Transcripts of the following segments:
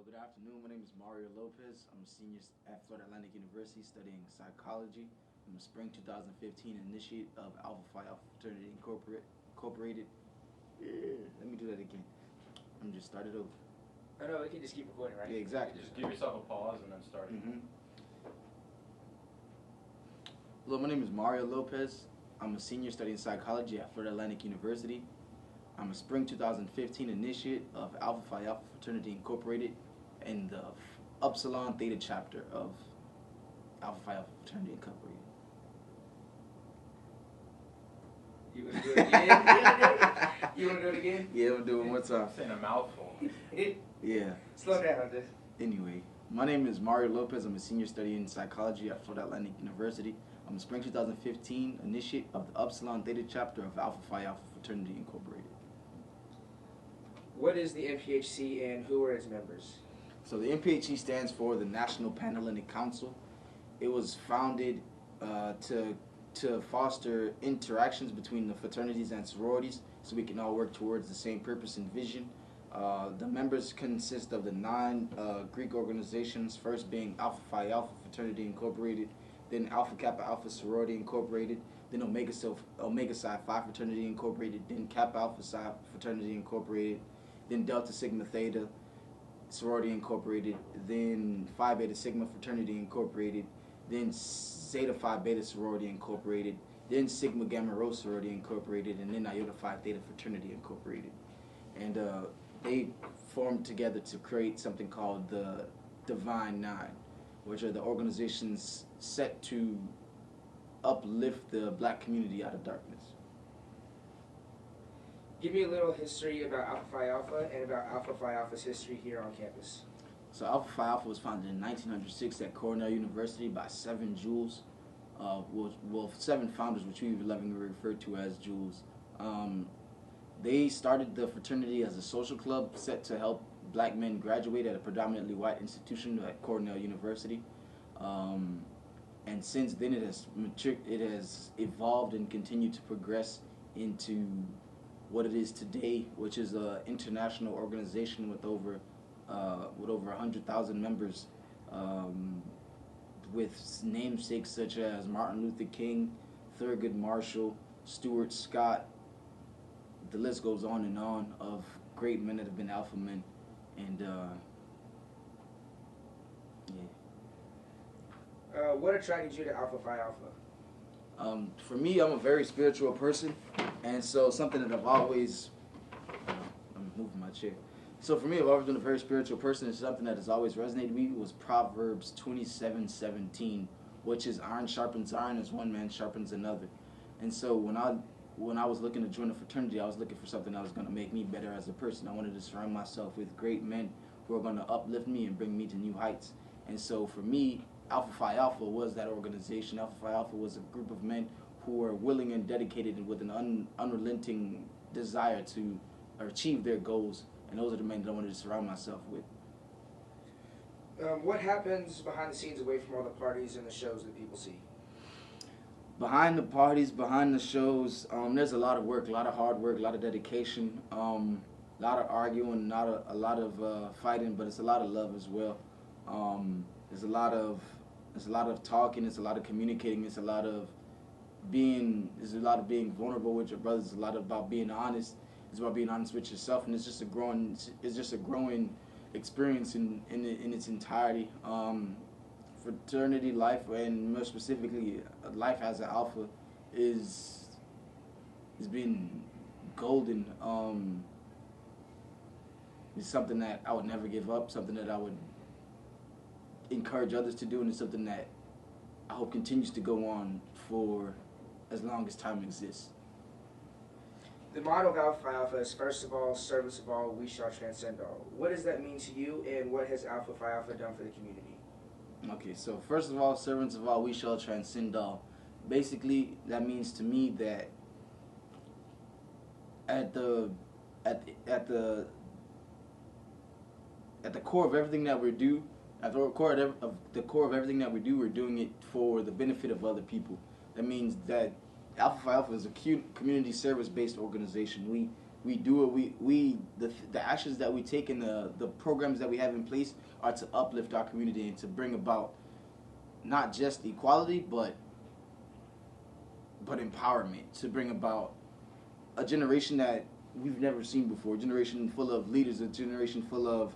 Good afternoon. My name is Mario Lopez. I'm a senior at Florida Atlantic University studying psychology. I'm a spring 2015 initiate of Alpha Phi Alpha Fraternity Incorporated. Let me do that again. I'm just started over. Oh no, we can just keep recording, right? Yeah, exactly. Just give yourself a pause and then start. Hello, my name is Mario Lopez. I'm a senior studying psychology at Florida Atlantic University. I'm a spring 2015 initiate of Alpha Phi Alpha Fraternity Incorporated and the Upsilon Theta chapter of Alpha Phi Alpha Fraternity Incorporated. You want to do it again? You want to do it again? Yeah, we'll do it one more time. Saying a mouthful. Yeah. Slow down on this. Anyway, my name is Mario Lopez. I'm a senior studying psychology at Florida Atlantic University. I'm a spring 2015 initiate of the Upsilon Theta chapter of Alpha Phi Alpha Fraternity Incorporated. What is the NPHC and who are its members? So the NPHC stands for the National Panhellenic Council. It was founded to foster interactions between the fraternities and sororities so we can all work towards the same purpose and vision. The members consist of the 9 Greek organizations, first being Alpha Phi Alpha Fraternity Incorporated, then Alpha Kappa Alpha Sorority Incorporated, then Omega Psi Phi Fraternity Incorporated, then Kappa Alpha Psi Fraternity Incorporated, then Delta Sigma Theta Sorority Incorporated, then Phi Beta Sigma Fraternity Incorporated, then Zeta Phi Beta Sorority Incorporated, then Sigma Gamma Rho Sorority Incorporated, and then Iota Phi Theta Fraternity Incorporated. And they formed together to create something called the Divine Nine, which are the organizations set to uplift the black community out of darkness. Give me a little history about Alpha Phi Alpha and about Alpha Phi Alpha's history here on campus. So Alpha Phi Alpha was founded in 1906 at Cornell University by 7 Jules. 7 founders, which we lovingly refer to as Jules. They started the fraternity as a social club set to help black men graduate at a predominantly white institution at Cornell University. And since then it has matured, it has evolved and continued to progress into what it is today, which is an international organization with over 100,000 members, with namesakes such as Martin Luther King, Thurgood Marshall, Stuart Scott. The list goes on of great men that have been alpha men, and What attracted you to Alpha Phi Alpha? For me, I'm a very spiritual person, and so something that I've always, I'm moving my chair. So for me, I've always been a very spiritual person, and something that has always resonated with me was Proverbs 27:17, which is iron sharpens iron as one man sharpens another. And so when I was looking to join a fraternity, I was looking for something that was going to make me better as a person. I wanted to surround myself with great men who are going to uplift me and bring me to new heights. And so for me, Alpha Phi Alpha was that organization. Alpha Phi Alpha was a group of men who were willing and dedicated and with an unrelenting desire to achieve their goals. And those are the men that I wanted to surround myself with. What happens behind the scenes away from all the parties and the shows that people see? Behind the parties, behind the shows, there's a lot of work, a lot of hard work, a lot of dedication, a lot of arguing, a lot of fighting, but it's a lot of love as well. There's a lot of talking, it's a lot of communicating, it's a lot of being vulnerable with your brothers. It's a lot about being honest. It's about being honest with yourself, and it's just a growing experience in its entirety. Fraternity life, and more specifically life as an alpha, is been golden. It's something that I would never give up, something that I would encourage others to do, and it's something that I hope continues to go on for as long as time exists. The motto of Alpha Phi Alpha is first of all, servants of all, we shall transcend all. What does that mean to you, and what has Alpha Phi Alpha done for the community? Okay, so first of all, servants of all, we shall transcend all. Basically, that means to me that at the core of everything that we do, we're doing it for the benefit of other people. That means that Alpha Phi Alpha is a community service-based organization. we do it. The actions that we take and the programs that we have in place are to uplift our community and to bring about not just equality, but empowerment, to bring about a generation that we've never seen before, a generation full of leaders, a generation full of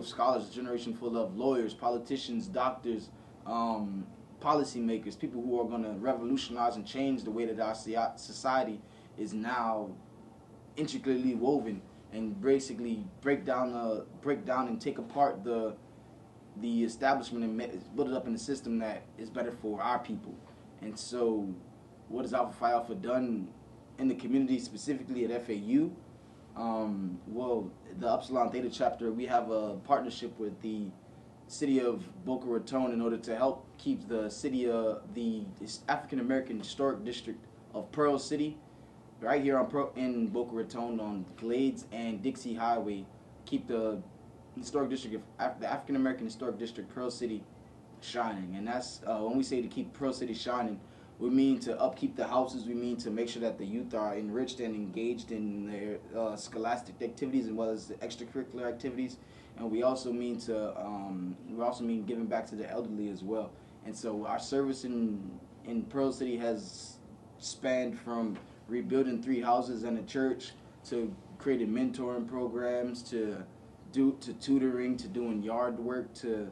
scholars, a generation full of lawyers, politicians, doctors, policymakers, people who are going to revolutionize and change the way that our society is now intricately woven, and basically break down and take apart the establishment and build it up in a system that is better for our people. And so, what has Alpha Phi Alpha done in the community, specifically at FAU? Well, the Upsilon Theta chapter, we have a partnership with the city of Boca Raton in order to help keep the city, the African American Historic District of Pearl City, right here in Boca Raton on Glades and Dixie Highway, keep the historic district of the African American Historic District Pearl City shining. And that's when we say to keep Pearl City shining, we mean to upkeep the houses. We mean to make sure that the youth are enriched and engaged in their scholastic activities as well as the extracurricular activities. And we also mean giving back to the elderly as well. And so our service in Pearl City has spanned from rebuilding 3 houses and a church to creating mentoring programs to tutoring, to doing yard work, to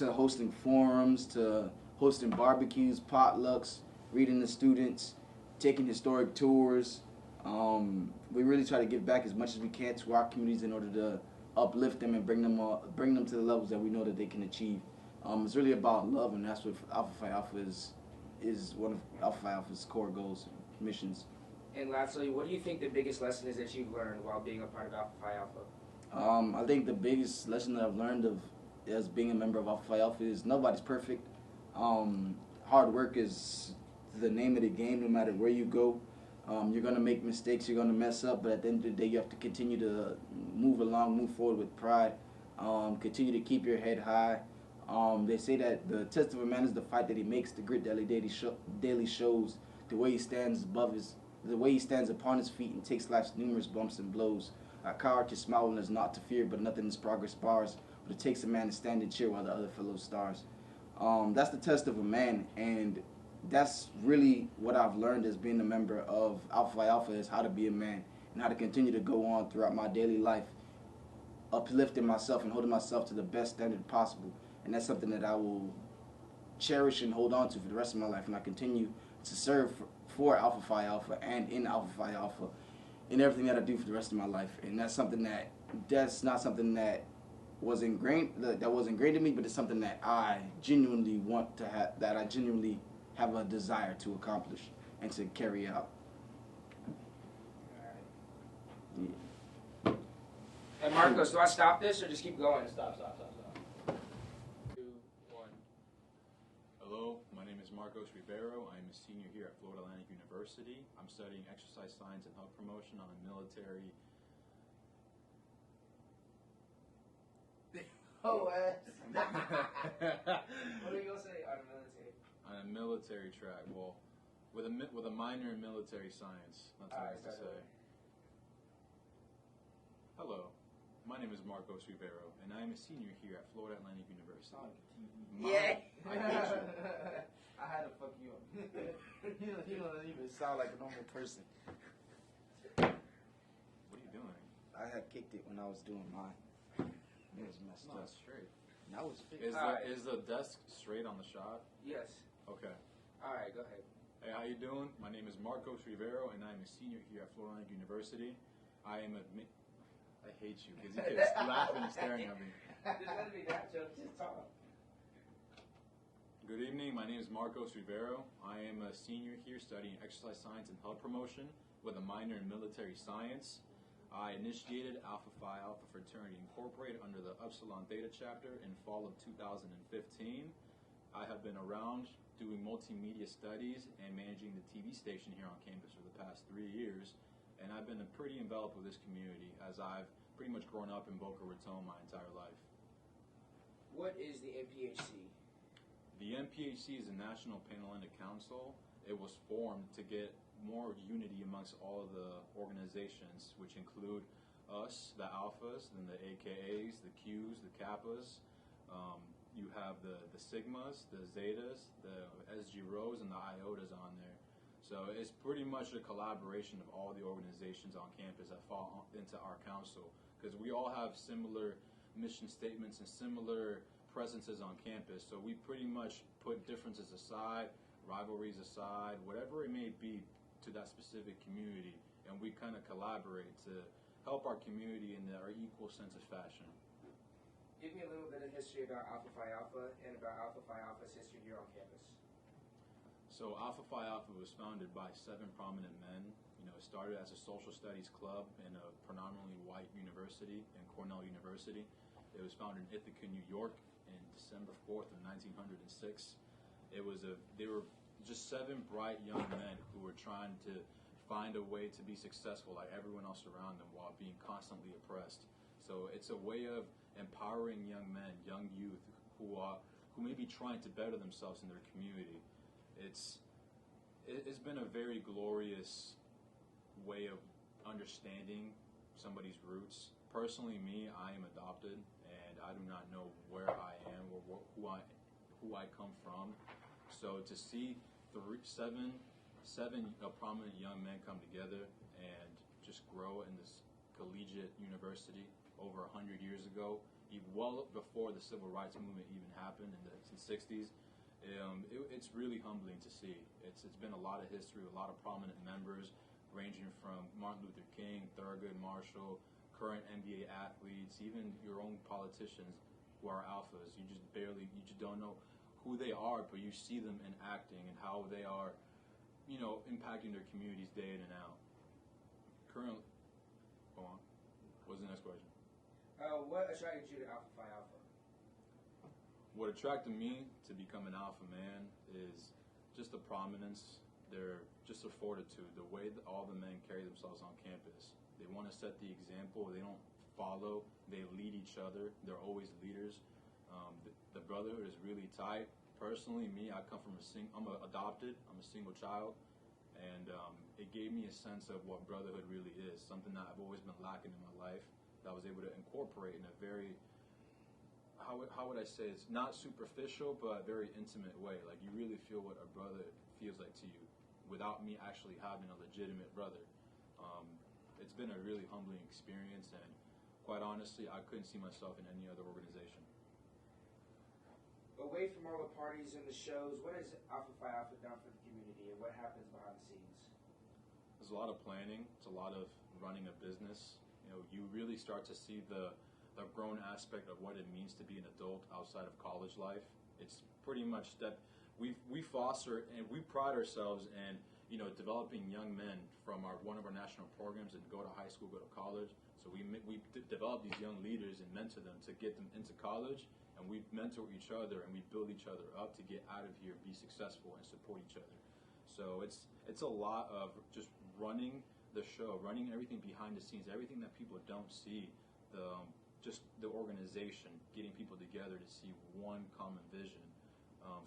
hosting forums, to hosting barbecues, potlucks, reading to students, taking historic tours. We really try to give back as much as we can to our communities in order to uplift them and bring them to the levels that we know that they can achieve. It's really about love, and that's what Alpha Phi Alpha is one of Alpha Phi Alpha's core goals, missions. And lastly, what do you think the biggest lesson is that you've learned while being a part of Alpha Phi Alpha? I think the biggest lesson that I've learned as being a member of Alpha Phi Alpha is nobody's perfect. Hard work is the name of the game no matter where you go. You're going to make mistakes, you're going to mess up, but at the end of the day you have to continue to move forward with pride, continue to keep your head high. They say that the test of a man is the fight that he makes, the grit that he daily shows, the way he stands upon his feet and takes life's numerous bumps and blows. A coward can smile when there's naught to fear, but nothing is progress bars. But it takes a man to stand and cheer while the other fellows stars. That's the test of a man, and that's really what I've learned as being a member of Alpha Phi Alpha, is how to be a man and how to continue to go on throughout my daily life, uplifting myself and holding myself to the best standard possible. And that's something that I will cherish and hold on to for the rest of my life, and I continue to serve for Alpha Phi Alpha and in Alpha Phi Alpha in everything that I do for the rest of my life. And that's not something that was ingrained in me, but it's something that I genuinely want to have, that I genuinely have a desire to accomplish and to carry out. Yeah. And Marcos, do I stop this or just keep going? Stop. 2, 1. Hello, my name is Marcos Ribeiro. I am a senior here at Florida Atlantic University. I'm studying exercise science and health promotion on a military. Oh, ass. What are you gonna say on a military? On a military track. Well, with a minor in military science. That's what I have to say. Hello, my name is Marcos Ribeiro, and I am a senior here at Florida Atlantic University. Yeah. I hate you. I had to fuck you up. You don't even sound like a normal person. What are you doing? I had kicked it when I was doing mine. It was messed No, up. it's straight. That was fixed. Is the desk straight on the shot? Yes. Okay. All right, go ahead. Hey, how you doing? My name is Marcos Rivero, and I'm a senior here at Florida Atlantic University. I hate you because you keep laughing and staring at me. There's gonna be that joke. Just talk. Good evening. My name is Marcos Rivero. I am a senior here studying exercise science and health promotion with a minor in military science. I initiated Alpha Phi Alpha Fraternity Incorporated under the Upsilon Theta chapter in fall of 2015. I have been around doing multimedia studies and managing the TV station here on campus for the past 3 years, and I've been pretty enveloped with this community as I've pretty much grown up in Boca Raton my entire life. What is the NPHC? The NPHC is the National Panhellenic Council. it was formed to get more unity amongst all of the organizations, which include us, the Alphas, then the AKAs, the Qs, the Kappas. You have the Sigmas, the Zetas, the SG Rhos, and the Iotas on there. So it's pretty much a collaboration of all the organizations on campus that fall into our council, because we all have similar mission statements and similar presences on campus. So we pretty much put differences aside, rivalries aside, whatever it may be to that specific community, and we kind of collaborate to help our community in our equal sense of fashion. Give me a little bit of history about Alpha Phi Alpha and about Alpha Phi Alpha's history here on campus. So Alpha Phi Alpha was founded by 7 prominent men. You know, it started as a social studies club in a predominantly white university, in Cornell University. It was founded in Ithaca, New York, in December 4th of 1906. They were just 7 bright young men who were trying to find a way to be successful like everyone else around them while being constantly oppressed. So it's a way of empowering young men, young youth who may be trying to better themselves in their community. It's been a very glorious way of understanding somebody's roots. Personally, me, I am adopted, and I do not know where I am or who I come from. So to see seven prominent young men come together and just grow in this collegiate university over 100 years ago, well before the civil rights movement even happened in the 60s, it's really humbling to see. It's been a lot of history, a lot of prominent members, ranging from Martin Luther King, Thurgood Marshall, current NBA athletes, even your own politicians who are alphas. You just don't know who they are, but you see them in acting and how they are, impacting their communities day in and out. Currently, go on. What's the next question? What attracted you to Alpha Phi Alpha? What attracted me to become an alpha man is just the prominence, just the fortitude, the way that all the men carry themselves on campus. They want to set the example. They don't follow. They lead each other. They're always leaders. The brotherhood is really tight. Personally, me, I come from I'm adopted. I'm a single child, and it gave me a sense of what brotherhood really is. Something that I've always been lacking in my life, that I was able to incorporate in a very, how would I say, it's not superficial, but a very intimate way. Like, you really feel what a brother feels like to you without me actually having a legitimate brother. It's been a really humbling experience, and quite honestly, I couldn't see myself in any other organization. Away from all the parties and the shows, what has Alpha Phi Alpha done for the community, and what happens behind the scenes? There's a lot of planning. It's a lot of running a business. You really start to see the grown aspect of what it means to be an adult outside of college life. It's pretty much that we foster and we pride ourselves in developing young men from one of our national programs and go to high school, go to college. So we develop these young leaders and mentor them to get them into college, and we mentor each other and we build each other up to get out of here, be successful, and support each other. So it's a lot of just running the show, running everything behind the scenes, everything that people don't see, just the organization, getting people together to see one common vision.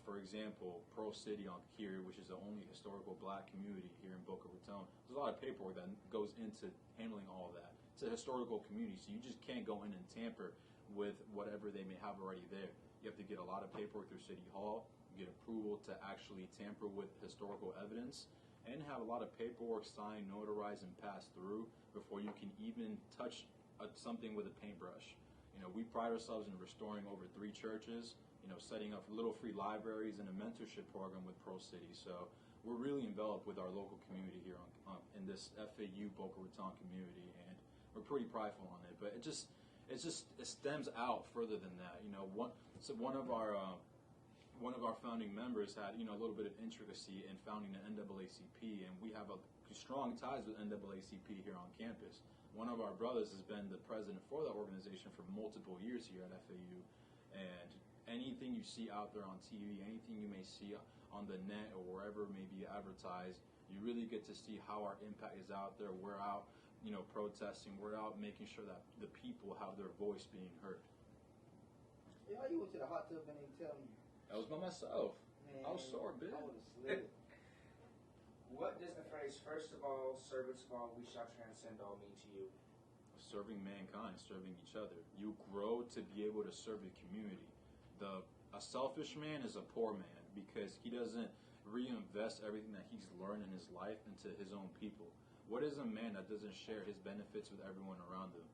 For example, Pearl City on here, which is the only historical black community here in Boca Raton, there's a lot of paperwork that goes into handling all of that. It's a historical community, so you just can't go in and tamper with whatever they may have already there. You have to get a lot of paperwork through City Hall, get approval to actually tamper with historical evidence, and have a lot of paperwork signed, notarized, and passed through before you can even touch something with a paintbrush. We pride ourselves in restoring over 3 churches, setting up little free libraries and a mentorship program with Pearl City. So we're really enveloped with our local community here in this FAU Boca Raton community, and we're pretty prideful on it. But it stems out further than that. One of our founding members had a little bit of intricacy in founding the NAACP, and we have strong ties with NAACP here on campus. One of our brothers has been the president for that organization for multiple years here at FAU, and anything you see out there on TV, anything you may see on the net or wherever may be advertised, you really get to see how our impact is out there. We're out, protesting. We're out making sure that the people have their voice being heard. Yeah, you went to the hot tub and they tell me. That was by myself. Man, I was sore, bitch. I would have slid. What does the phrase "first of all, servants of all, we shall transcend all" mean to you? Serving mankind, serving each other. You grow to be able to serve your community. A selfish man is a poor man because he doesn't reinvest everything that he's learned in his life into his own people. What is a man that doesn't share his benefits with everyone around him?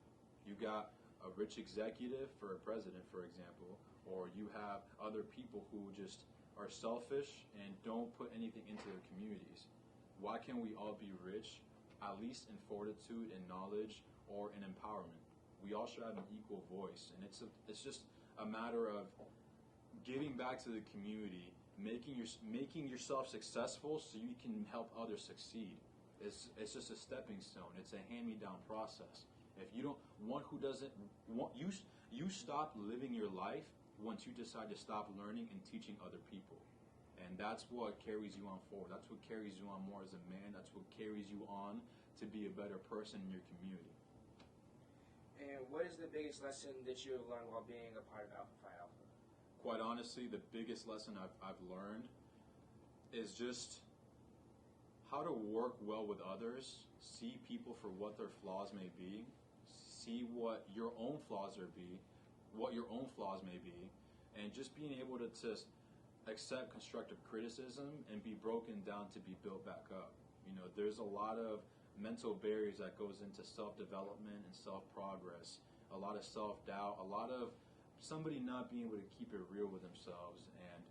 You got a rich executive for a president, for example, or you have other people who just are selfish and don't put anything into their communities. Why can't we all be rich, at least in fortitude and knowledge or in empowerment? We all should have an equal voice, and it's just a matter of giving back to the community, making yourself successful so you can help others succeed. It's just a stepping stone. It's a hand-me-down process. If you don't, one who doesn't want you stop living your life once you decide to stop learning and teaching other people. And that's what carries you on forward. That's what carries you on more as a man. That's what carries you on to be a better person in your community. And what is the biggest lesson that you have learned while being a part of Alpha Phi Alpha? Quite honestly, the biggest lesson I've learned is just how to work well with others, see people for what their flaws may be, see what your own flaws may be, and just being able to just accept constructive criticism and be broken down to be built back up. You know, there's a lot of mental barriers that goes into self-development and self-progress, a lot of self-doubt, a lot of somebody not being able to keep it real with themselves, and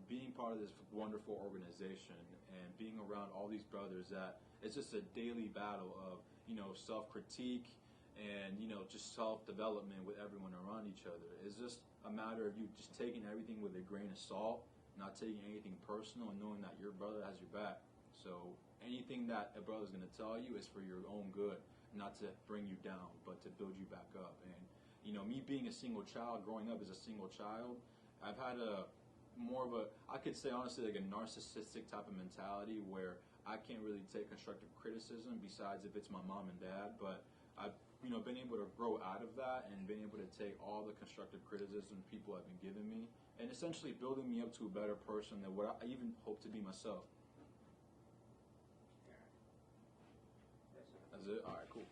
being part of this wonderful organization and being around all these brothers that it's just a daily battle of, you know, self-critique and, you know, just self-development with everyone around each other. It's just a matter of you just taking everything with a grain of salt, not taking anything personal, and knowing that your brother has your back. So anything that a brother's going to tell you is for your own good, not to bring you down, but to build you back up. And, you know, me being a single child, growing up as a single child, I've had I could say honestly, like a narcissistic type of mentality where I can't really take constructive criticism besides if it's my mom and dad, but I've, you know, been able to grow out of that and been able to take all the constructive criticism people have been giving me and essentially building me up to a better person than what I even hope to be myself. Yeah. That's it? All right, cool.